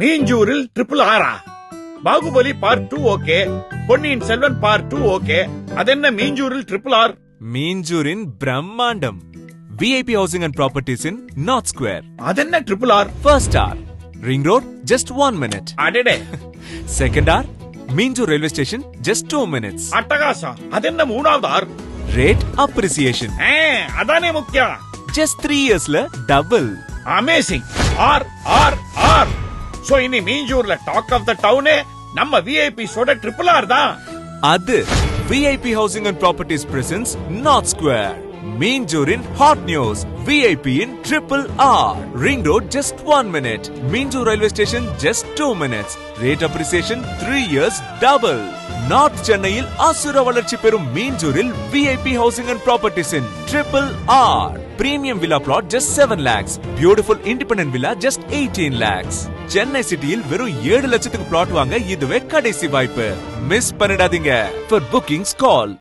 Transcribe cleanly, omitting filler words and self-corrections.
மீஞ்சூரில் triple ஆரா? Baahubali part 2 okay, Ponniyin Selvan part 2 okay, அதென்ன மீஞ்சூரில் triple R? மீஞ்சூரின் பிரம்மாண்டம். VIP housing and properties in North Square. அதென்ன triple R? First R, Ring Road, just 1 minute. அடடே. Second R, Minjur Railway Station, just 2 minutes. அட்டகாசா. அதென்ன மூணாவது ஆர்? Rate appreciation. அதானே முக்கியம். Just 3 yearsல double. Amazing. R R R. So இனி மீஞ்சூர்ல டாக் ஆஃப் த டவுனே நம்ம VIPs ஓட ட்ரிபிள் ஆர் தான். அது VIP housing and properties presents North Square. Minjur in hot news. VIP in triple R. Ring Road just 1 minute. Minjur Railway Station just 2 minutes. Rate appreciation 3 years double. North Chennaiil asura valarchi perum Minjuril VIP housing and properties in triple R. Premium villa plot just 7 lakhs. Beautiful independent villa just 18 lakhs. Chennai cityil verum 7 லட்சத்துக்கு plot வாங்க இதுவே கடைசி வாய்ப்பு. Miss பண்ணிடாதீங்க. For bookings call